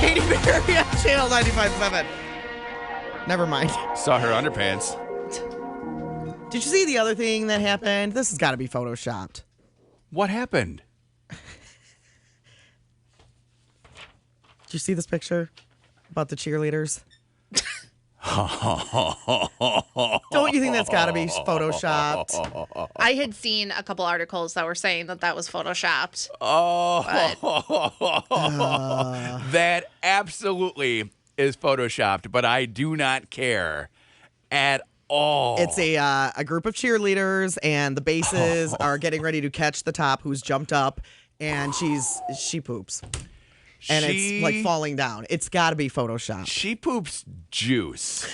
Katy Perry on Channel 95.7. Never mind. Saw her underpants. Did you see the other thing that happened? This has got to be photoshopped. What happened? Did you see this picture about the cheerleaders? Don't you think that's got to be photoshopped? I had seen a couple articles that were saying that was photoshopped. That absolutely is photoshopped, but I do not care at all. It's a group of cheerleaders, and the bases are getting ready to catch the top who's jumped up, and she poops. And it's like falling down. It's got to be photoshopped. She poops juice.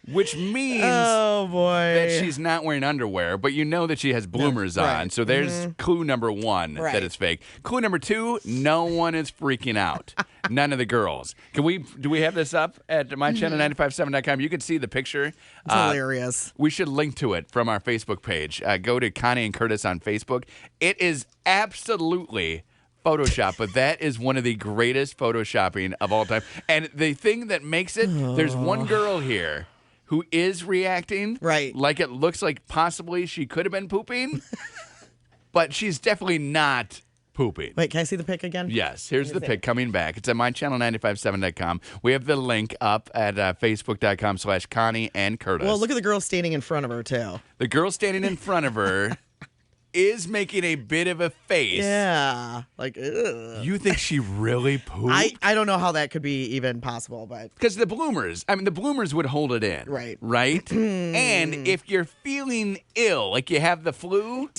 Which means that she's not wearing underwear, but you know that she has bloomers on. So there's clue number one that it's fake. Clue number two, no one is freaking out. None of the girls. Do we have this up at mychannel957.com? You can see the picture. It's hilarious. We should link to it from our Facebook page. Go to Connie and Curtis on Facebook. It is absolutely Photoshop, but that is one of the greatest photoshopping of all time. And the thing that makes it, there's one girl here who is reacting like it looks like possibly she could have been pooping, but she's definitely not pooping. Wait, can I see the pic again? Yes, here's the pic coming back. It's at mychannel957.com. We have the link up at facebook.com/Connie and Curtis. Well, look at the girl standing in front of her, too. The girl standing in front of her is making a bit of a face. Yeah. Like, ugh. You think she really pooped? I don't know how that could be even possible, but... Because the bloomers would hold it in. Right. Right? And if you're feeling ill, like you have the flu,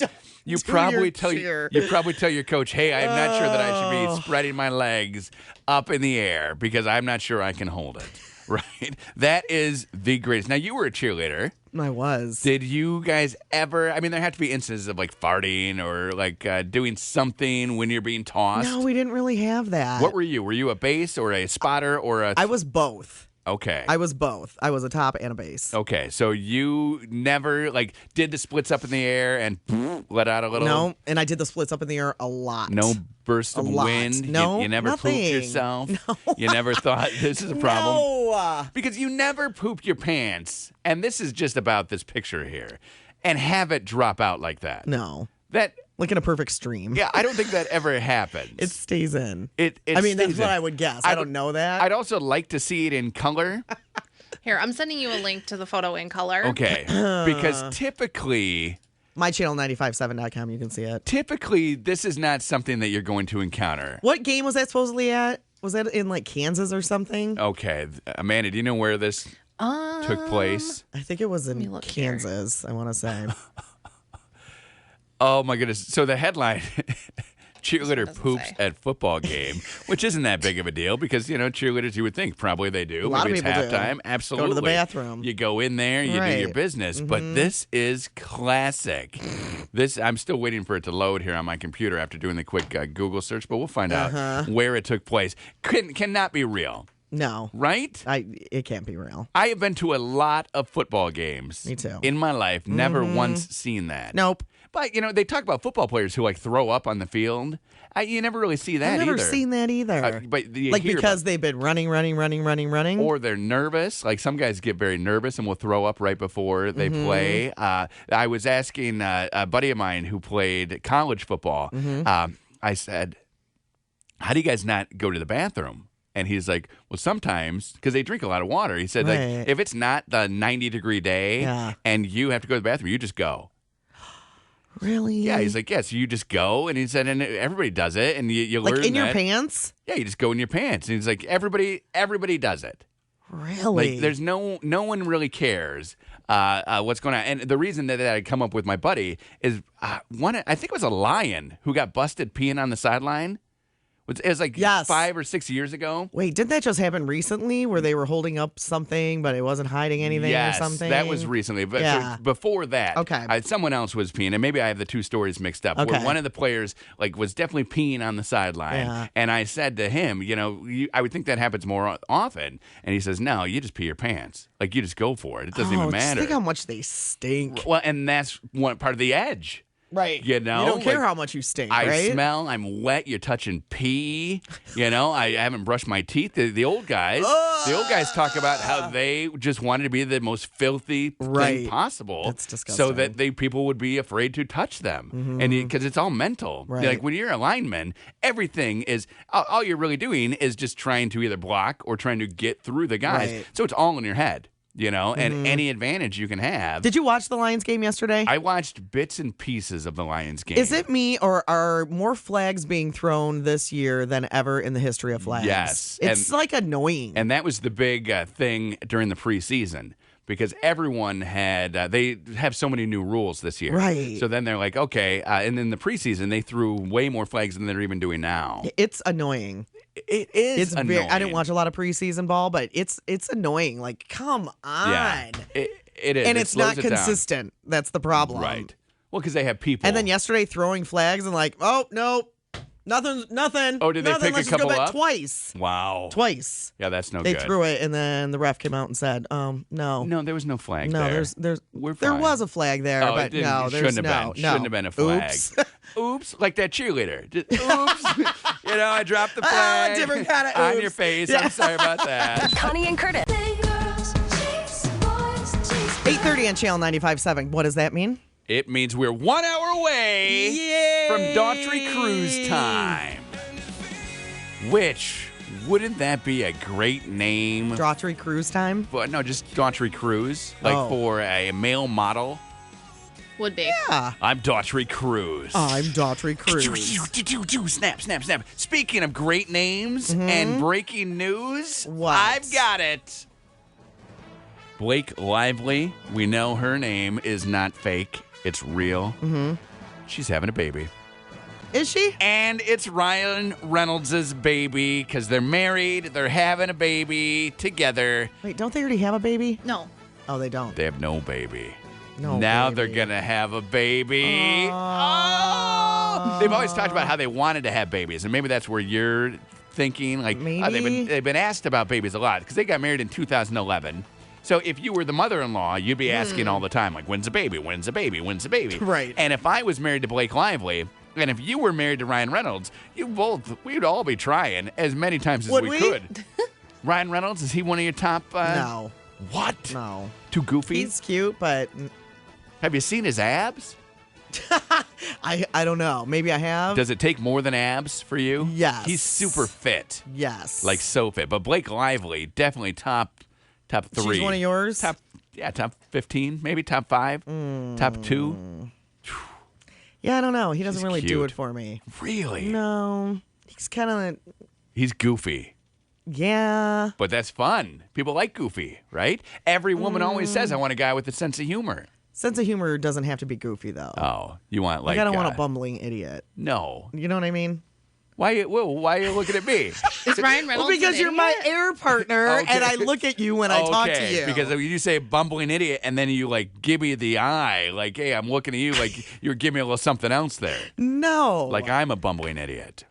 you probably tell your coach, hey, I'm not sure that I should be spreading my legs up in the air because I'm not sure I can hold it. Right? That is the greatest. Now, you were a cheerleader. I was. Did you guys ever, there have to be instances of like farting or like doing something when you're being tossed? No, we didn't really have that. What were you? Were you a base or a spotter or a... I was both. Okay. I was both. I was a top and a base. Okay, so you never did the splits up in the air and let out a little? No, and I did the splits up in the air a lot. No burst of wind? No, you never nothing. pooped yourself? No. You never thought this is a problem? No. Because you never pooped your pants, and this is just about this picture here, and have it drop out like that. No. That... Like in a perfect stream. Yeah, I don't think that ever happens. It stays in. It that's stays what in. I would guess. I don't know that. I'd also like to see it in color. Here, I'm sending you a link to the photo in color. Okay. Because typically... mychannel957.com, you can see it. Typically, this is not something that you're going to encounter. What game was that supposedly at? Was that in Kansas or something? Okay. Amanda, do you know where this took place? I think it was in Kansas, I want to say. Oh, my goodness. So the headline, cheerleader poops at football game, which isn't that big of a deal because, cheerleaders, you would think probably they do. A lot of Maybe it's people halftime. do. Absolutely. Go to the bathroom. You go in there, you do your business. But this is classic. I'm still waiting for it to load here on my computer after doing the quick Google search, but we'll find out where it took place. Cannot be real. No. Right? It can't be real. I have been to a lot of football games. Me too. In my life. Never once seen that. Nope. But, they talk about football players who, throw up on the field. You never really see that I've either. never seen that either. But you hear because they've been running. Or they're nervous. Some guys get very nervous and will throw up right before they play. I was asking a buddy of mine who played college football. I said, how do you guys not go to the bathroom? And he's like, well, sometimes, because they drink a lot of water. He said, if it's not the 90-degree day and you have to go to the bathroom, you just go. Really? Yeah, he's like, so you just go. And he said, and everybody does it. And you learn in your pants? Yeah, you just go in your pants. And he's like, everybody does it. Really? There's no one really cares what's going on. And the reason that I come up with my buddy is, I think it was a Lion who got busted peeing on the sideline. It was 5 or 6 years ago. Wait, didn't that just happen recently where they were holding up something, but it wasn't hiding anything or something? That was recently. But before that, someone else was peeing, and maybe I have the two stories mixed up. Where one of the players was definitely peeing on the sideline, and I said to him, I would think that happens more often. And he says, no, you just pee your pants. You just go for it. It doesn't even matter. Just think how much they stink. Well, and that's one part of the edge. Right. You know, you don't care how much you stink, I right? smell. I'm wet. You're touching pee. You know, I haven't brushed my teeth. The old guys, talk about how they just wanted to be the most filthy thing possible. That's disgusting. So that people would be afraid to touch them, and because it's all mental. Right. Like when you're a lineman, everything is all you're really doing is just trying to either block or trying to get through the guys. Right. So it's all in your head. You know, and any advantage you can have. Did you watch the Lions game yesterday? I watched bits and pieces of the Lions game. Is it me, or are more flags being thrown this year than ever in the history of flags? Yes. It's like annoying. And that was the big thing during the preseason because everyone had, they have so many new rules this year. Right. So then they're like, okay. And in the preseason, they threw way more flags than they're even doing now. It's annoying. It is annoying. I didn't watch a lot of preseason ball, but it's annoying. Like, come on. Yeah, it is. And it it's not slows it down. consistent. That's the problem. Right. Well, because they have people. And then yesterday throwing flags and like, oh, no, nothing. Oh, did they nothing. pick Let's a just go couple back up? Twice. Wow. Twice. Yeah, that's no They good. threw it, and then the ref came out and said, no. No, there was no flag No, there. there fine. was a flag there, Oh, but it no, shouldn't there's have no. been. Shouldn't have been a flag. Oops. Oops, like that cheerleader. Just, oops. You know, I dropped the flag different kind of on oops. your face. Yeah. I'm sorry about that. Connie and Curtis. 8:30 on Channel 95.7. What does that mean? It means we're 1 hour away from Daughtry Cruise time. Which, wouldn't that be a great name? Daughtry Cruise time? But no, just Daughtry Cruise. Like for a male model. Would be. Yeah. I'm Daughtry Cruise. I'm Daughtry Cruise. Snap, snap, snap. Speaking of great names and breaking news, What? I've got it. Blake Lively, we know her name is not fake. It's real. Mm-hmm. She's having a baby. Is she? And it's Ryan Reynolds' baby because they're married. They're having a baby together. Wait, don't they already have a baby? No. Oh, they don't. They have no baby. No now baby. they're going to have a baby. Oh! They've always talked about how they wanted to have babies, and maybe that's where you're thinking. Like, Maybe. they've been asked about babies a lot because they got married in 2011. So if you were the mother-in-law, you'd be asking all the time, like, when's the baby? When's the baby? When's the baby? Right. And if I was married to Blake Lively, and if you were married to Ryan Reynolds, we'd all be trying as many times as we could. Ryan Reynolds, is he one of your top? No. What? No. Too goofy? He's cute, but Have you seen his abs? I don't know. Maybe I have. Does it take more than abs for you? Yes. He's super fit. Yes. Like so fit. But Blake Lively, definitely top 3. She's one of yours? Top 15, maybe top 5, top 2. Yeah, I don't know. He doesn't She's really do cute. it for me. Really? No. He's kind of, He's goofy. yeah. But that's fun. People like goofy, right? Every woman always says, I want a guy with a sense of humor. Sense of humor doesn't have to be goofy, though. Oh, you want like... I don't want a bumbling idiot. No. You know what I mean? Why are you looking at me? Is Ryan Reynolds Well, because an you're my idiot? air partner, Okay. and I look at you when I talk to you. Because you say bumbling idiot, and then you like give me the eye, like, hey, I'm looking at you like you're giving me a little something else there. No. Like I'm a bumbling idiot.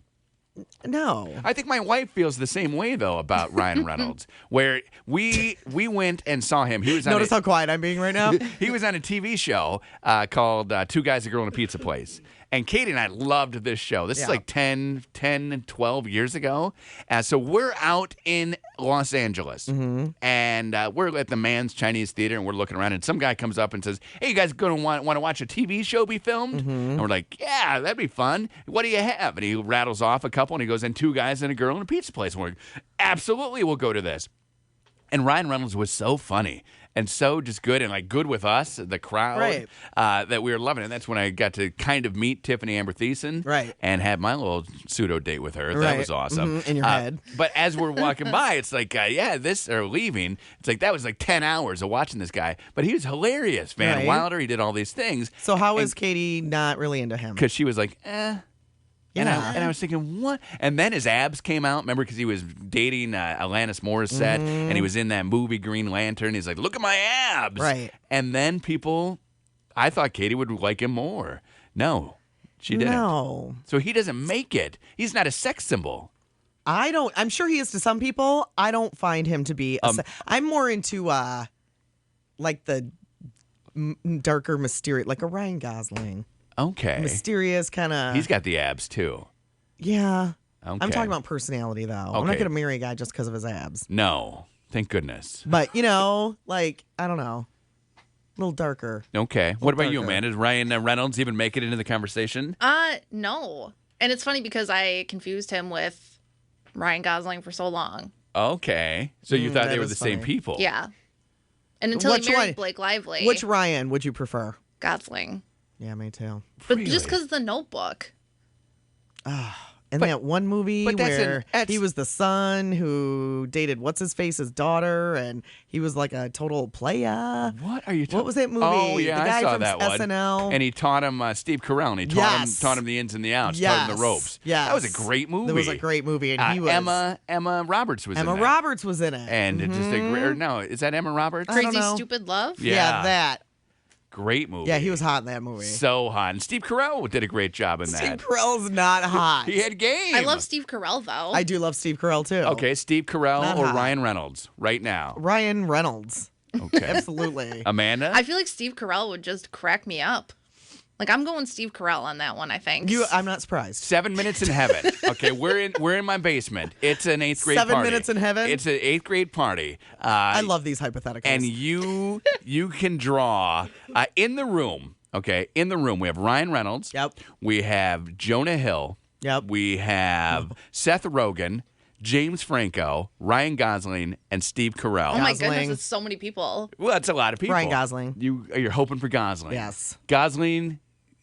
No. I think my wife feels the same way though about Ryan Reynolds, where we went and saw him. He was on Notice how quiet I'm being right now? he was on a TV show called Two Guys, a Girl, and a Pizza Place. And Katie and I loved this show. This is like 10, 12 years ago. So we're out in Los Angeles. And we're at the Man's Chinese Theater, and we're looking around. And some guy comes up and says, hey, you guys going to want to watch a TV show be filmed? And we're like, yeah, that'd be fun. What do you have? And he rattles off a couple, and he goes, and Two Guys and a Girl and a Pizza Place. And we're like, absolutely, we'll go to this. And Ryan Reynolds was so funny and so just good and like good with us, the crowd, Right. that we were loving it. And that's when I got to kind of meet Tiffany Amber Thiessen, Right. and have my little pseudo date with her. That Right. was awesome. In your head. But as we're walking by, it's like, leaving. It's like that was like 10 hours of watching this guy. But he was hilarious. Van Right. Wilder, he did all these things. So how is Katie not really into him? Because she was like, eh. Yeah. And I was thinking, what? And then his abs came out. Remember, because he was dating Alanis Morissette, and he was in that movie Green Lantern. He's like, look at my abs. Right. And then I thought Katie would like him more. No, she didn't. No. So he doesn't make it. He's not a sex symbol. I'm sure he is to some people. I don't find him to be. I'm more into like the darker, mysterious, like a Ryan Gosling. Okay. Mysterious kind of. He's got the abs too. Yeah. Okay. I'm talking about personality, though. I'm not Okay. going to marry a guy just because of his abs. No. Thank goodness. But, like, I don't know. A little darker. Okay. What about you, darker. Amanda? Does Ryan Reynolds even make it into the conversation? No. And it's funny because I confused him with Ryan Gosling for so long. Okay. So you thought that they were is the same funny. people? Yeah. And until Which he married one? Blake Lively. Which Ryan would you prefer? Gosling. Yeah, me too. But Really? just because of the Notebook. And that one movie but that's where that's- he was the son who dated what's-his-face's daughter, and he was like a total playa. What are you talking What was that movie? Oh, yeah, The I guy saw from that one. SNL. And he taught him, Steve Carell, and he Yes. taught him the ins and the outs, taught Yes. him the ropes. Yes. That was a great movie. That was a great movie, and he was Emma Roberts was in Emma that. Roberts was in it. And it just a great, or no, is that Emma Roberts? I don't Crazy know. Stupid Love. Yeah. that. Great movie. Yeah, he was hot in that movie. so hot. And Steve Carell did a great job in Steve that. Carell's not hot. He had game. I love Steve Carell, though. I do love Steve Carell too. Okay, Steve Carell Not or hot. Ryan Reynolds right now. Ryan Reynolds. Okay. Absolutely. Amanda? I feel like Steve Carell would just crack me up. Like, I'm going Steve Carell on that one, I think. I'm not surprised. 7 minutes in heaven. Okay, we're in my basement. It's an 8th grade 7 party. minutes in heaven? It's an 8th grade party. I love these hypotheticals. And you can draw in the room. Okay, in the room we have Ryan Reynolds. Yep. We have Jonah Hill. Yep. We have Seth Rogen, James Franco, Ryan Gosling, and Steve Carell. Oh my Gosling. goodness, it's so many people. Well, that's a lot of people. Ryan Gosling. You're hoping for Gosling. Yes. Gosling,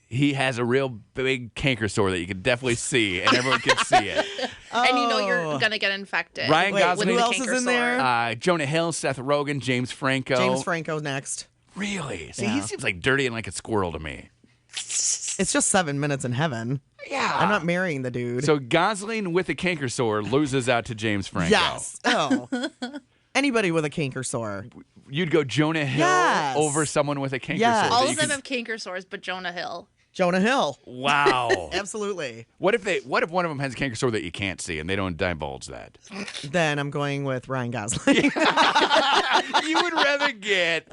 he has a real big canker sore that you can definitely see, and everyone can see it. And you know you're going to get infected. Ryan with Gosling. the Who else is canker in there? sore. Jonah Hill, Seth Rogen, James Franco. James Franco next. Really? See, he Yeah. seems like dirty and like a squirrel to me. It's just 7 minutes in heaven. Yeah. I'm not marrying the dude. So Gosling with a canker sore loses out to James Franco. yes. Oh. Anybody with a canker sore. You'd go Jonah Hill Yes. over someone with a canker Yes. sore. All that of you them can- have canker sores, but Jonah Hill. Jonah Hill. Wow. Absolutely. What if one of them has a canker sore that you can't see and they don't divulge that? Then I'm going with Ryan Gosling. You would rather get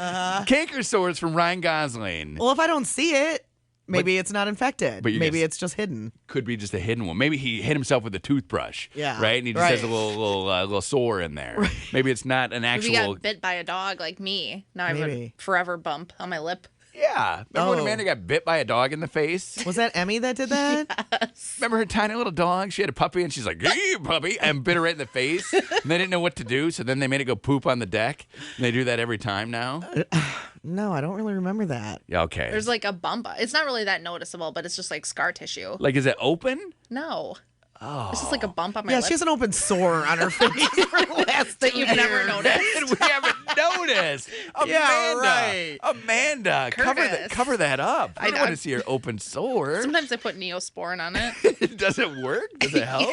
canker sores from Ryan Gosling. Well, if I don't see it, maybe it's not infected. but you Maybe guys- it's just hidden. Could be just a hidden one. Maybe he hit himself with a toothbrush. Yeah, Right? And he just right. has a little sore in there. Maybe it's not an If you actual. got bit by a dog like me, now I have a Maybe. forever bump on my lip. Yeah. Remember when Oh. Amanda got bit by a dog in the face? Was that Emmy that did that? Remember her tiny little dog? She had a puppy and she's like, "Hey, puppy," and bit her right in the face. And they didn't know what to do, so then they made it go poop on the deck. And they do that every time now. No, I don't really remember that. Yeah, okay. There's like a bump. It's not really that noticeable, but it's just like scar tissue. Like, is it open? No. Oh. It's just like a bump on my Yeah, lip. she has an open sore on her face for the last that you've never noticed. And we haven't noticed. Amanda, Yeah, right. Amanda, Curtis. cover that up. I don't I- want to see her open sore. Sometimes I put Neosporin on it. Does it work? Does it help?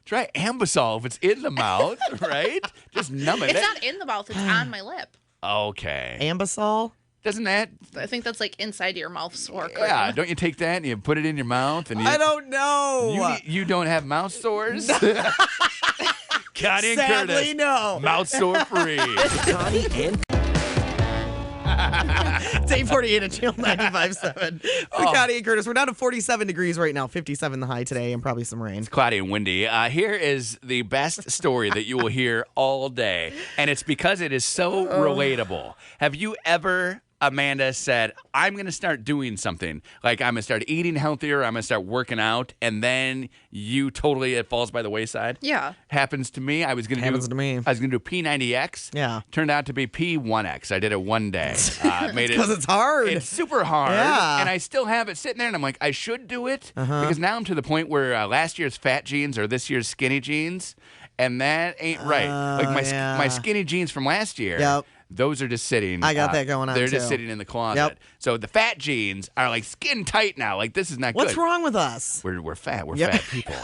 Try Ambisol if it's in the mouth, right? Just numb it. It's not in the mouth, it's on my lip. Okay. Ambisol? Doesn't that? I think that's like inside your mouth sore. Yeah. cream. Don't you take that and you put it in your mouth and you? I don't know. You don't have mouth sores. Connie and Sadly, Curtis, no. mouth sore free. Connie and It's 8:48 at Channel 95.7. Connie and Curtis. We're down to 47 degrees right now, 57 the high today, and probably some rain. Cloudy and windy. Here is the best story that you will hear all day, and it's because it is so relatable. Have you ever, Amanda, said, I'm going to start doing something, like I'm going to start eating healthier, I'm going to start working out, and then it falls by the wayside? Yeah. Happens to me. I was going Happens to me. I was going to do P90X. Yeah. Turned out to be P1X. I did it one day. Made it Because it's hard. It's super hard. Yeah. And I still have it sitting there, and I'm like, I should do it. Because now I'm to the point where last year's fat jeans are this year's skinny jeans, and that ain't right. Like yeah. my skinny jeans from last year, Yep. those are just sitting. I got that going on, They're just too. sitting in the closet. Yep. So the fat jeans are like skin tight now. Like, this is not What's good. wrong with us? We're fat. We're Yep. fat people.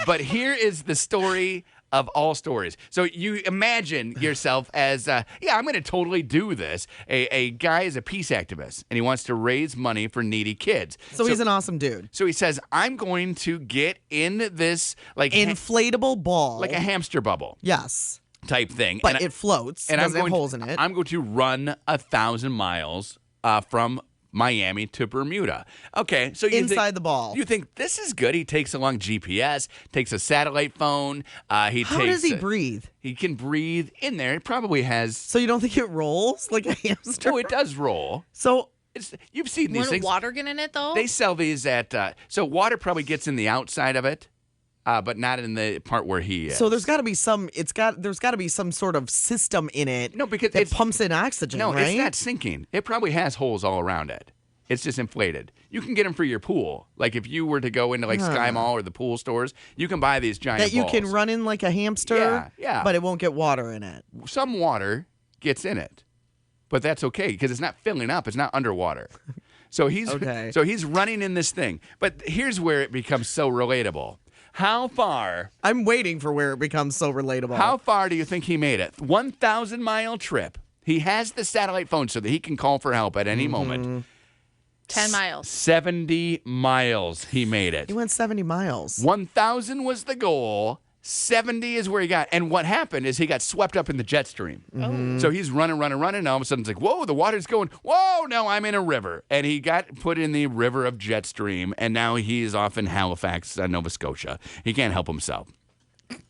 But here is the story of all stories. So you imagine yourself as, I'm going to totally do this. A guy is a peace activist, and he wants to raise money for needy kids. So he's an awesome dude. So he says, I'm going to get in this, like, Inflatable ball. like a hamster bubble Yes. type thing. But it floats. and doesn't have holes in it. I'm going to run 1,000 miles from Miami to Bermuda. Okay, so you Inside the ball. You think this is good? He takes along GPS, takes a satellite phone. How does he breathe? He can breathe in there. It probably has. So you don't think it rolls like a hamster? No, it does roll. So You've seen these things. Water get in it though? They sell these at. So water probably gets in the outside of it. But not in the part where he is. So there's got to be some. There's got to be some sort of system in it. No, because it pumps in oxygen. No, right? it's not sinking. It probably has holes all around it. It's just inflated. You can get them for your pool. Like if you were to go into Sky Mall or the pool stores, you can buy these giant that you balls. can run in like a hamster. Yeah. But it won't get water in it. Some water gets in it, but that's okay because it's not filling up. It's not underwater. So he's running in this thing. But here's where it becomes so relatable. How far? I'm waiting for where it becomes so relatable. How far do you think he made it? 1,000-mile trip. He has the satellite phone so that he can call for help at any moment. 10 miles. 70 miles he made it. He went 70 miles. 1,000 was the goal. 70 is where he got. And what happened is he got swept up in the jet stream. Oh. So he's running. And all of a sudden it's like, whoa, the water's going. Whoa, no, I'm in a river. And he got put in the river of jet stream. And now he's off in Halifax, Nova Scotia. He can't help himself.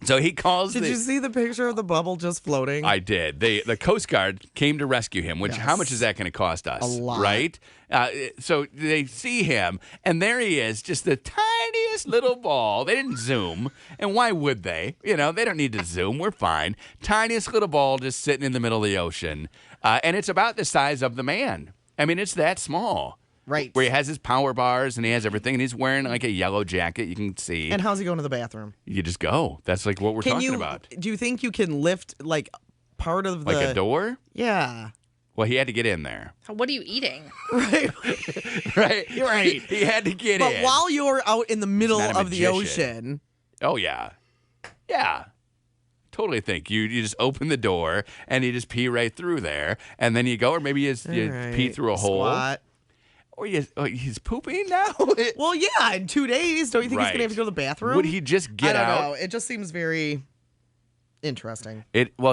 So he calls. Did you see the picture of the bubble just floating? I did. The Coast Guard came to rescue him, which how much is that going to cost us? A lot. Right? So they see him, and there he is, just the tiniest little ball. They didn't zoom, and why would they? They don't need to zoom. We're fine. Tiniest little ball just sitting in the middle of the ocean. And it's about the size of the man. I mean, it's that small. Right. Where he has his power bars and he has everything, and he's wearing like a yellow jacket. You can see. And how's he going to the bathroom? You just go. That's like what we're talking about. Do you think you can lift like part of the like a door? Yeah. Well, he had to get in there. What are you eating? Right. Right. You're right. He had to get in. But while you're out in the middle of the ocean. Oh, yeah. Yeah. Totally think you just open the door and you just pee right through there, and then you go, or maybe you pee through a hole. Squat. Or he's pooping now? Well, yeah, in 2 days. Don't you think he's going to have to go to the bathroom? Would he just get out? I don't know. It just seems very interesting.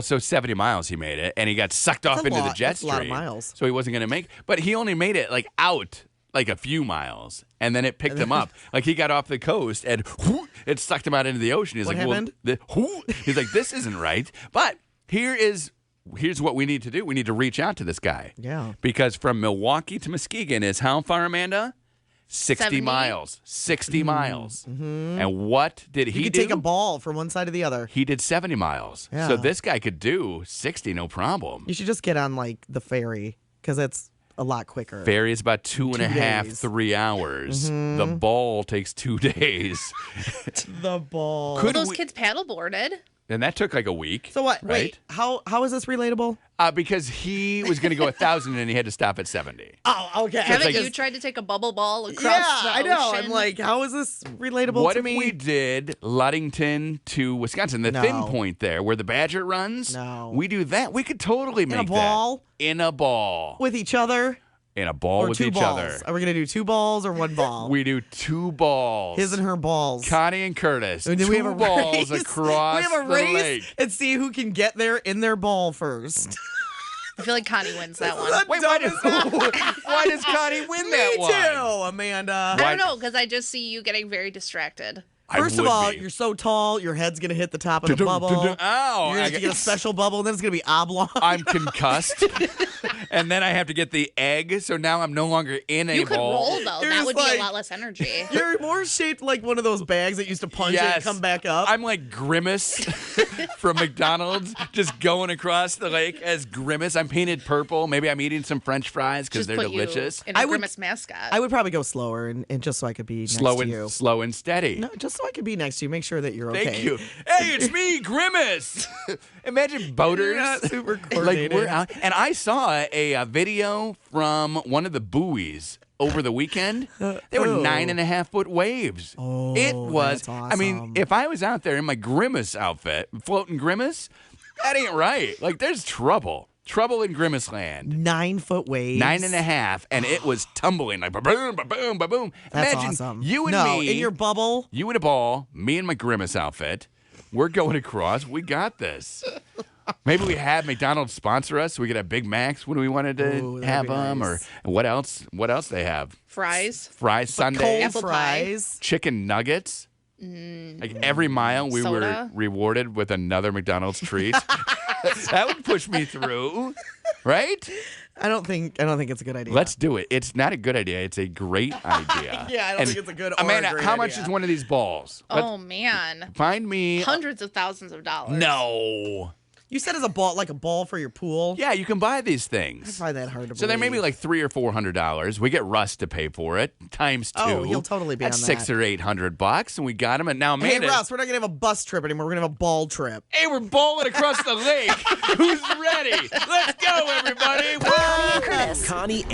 So 70 miles he made it, and he got sucked off into the jet stream. That's a lot of miles. So he wasn't going to make But he only made it out a few miles, and then it picked him up. Like he got off the coast, and it sucked him out into the ocean. He's What like, happened? He's like, this isn't right. But here's what we need to do. We need to reach out to this guy. Yeah. Because from Milwaukee to Muskegon is how far, Amanda? 60 70? miles. 60 miles. Mm-hmm. And what did he do? You could take a ball from one side to the other. He did 70 miles. Yeah. So this guy could do 60, no problem. You should just get on the ferry because it's a lot quicker. Ferry is about 2.5, days. 3 hours. Mm-hmm. The ball takes 2 days. The ball. Well, those kids paddleboarded. And that took like a week. So what? Right? Wait, how is this relatable? Because he was going to go 1,000 and he had to stop at 70. Oh, okay. Haven't you tried to take a bubble ball across the I know. ocean? I'm like, how is this relatable What to if me? we did Ludington to Wisconsin, the thin point there where the Badger runs? No. We do that. We could totally make a ball? that. In a ball. With each other? In a ball Or with two each balls? other. Are we going to do 2 balls or 1 ball? We do 2 balls. His and her balls. Connie and Curtis. And then 2 we have a balls race. across we have a the race lake. and see who can get there in their ball first. I feel like Connie wins that one. Wait, why does Connie win that one? Me too, Amanda. I don't know, because I just see you getting very distracted. First of all, you're so tall, your head's going to hit the top of the bubble. Ow. You're going to get a special bubble, and then it's going to be oblong. I'm concussed. And then I have to get the egg, so now I'm no longer in a You could ball. roll, though. You're That just would be like- a lot less energy. You're more shaped like one of those bags that used to punch it and come back up. I'm like Grimace from McDonald's, just going across the lake as Grimace. I'm painted purple. Maybe I'm eating some French fries because Just they're put delicious. you in a I would- Grimace mascot. I would probably go slower and just so I could be Slow next to you. and slow and steady. No, just so I could be next to you. Make sure that you're okay. Thank you. Hey, it's me, Grimace. Imagine boaters. You're not super Like coordinated. we're out, and I saw a video from one of the buoys over the weekend. They were 9.5-foot waves. Oh, it was. that's I mean, awesome. if I was out there in my Grimace outfit, floating Grimace, that ain't right. Like there's trouble. Trouble in Grimace Land. 9-foot waves. 9.5, and it was tumbling like ba-boom, ba-boom, ba-boom. That's Imagine awesome. you and me in your bubble. You in a ball, me in my Grimace outfit. We're going across. We got this. Maybe we have McDonald's sponsor us so we could have Big Macs when we wanted to have them. Nice. Or what else? What else they have? Fries. Sundaes. Apple fries. Chicken nuggets. Like every mile we were rewarded with another McDonald's treat. That would push me through, right? I don't think it's a good idea. Let's do it. It's not a good idea. It's a great idea. Yeah, I don't think it's a good or Amanda, a great how much idea. is one of these balls? Oh, man. Find me Hundreds of thousands of dollars. No. You said it's a ball, like a ball for your pool. Yeah, you can buy these I things. find that hard to So they're believe. maybe like $300 or $400. We get Russ to pay for it times 2. Oh, he'll totally be That's on that. $600 or $800, and we got him. And now Hey, Amanda, Russ, we're not gonna have a bus trip anymore. We're gonna have a ball trip. hey, we're bowling across the lake. Who's ready? Let's go, everybody! Woo! Connie and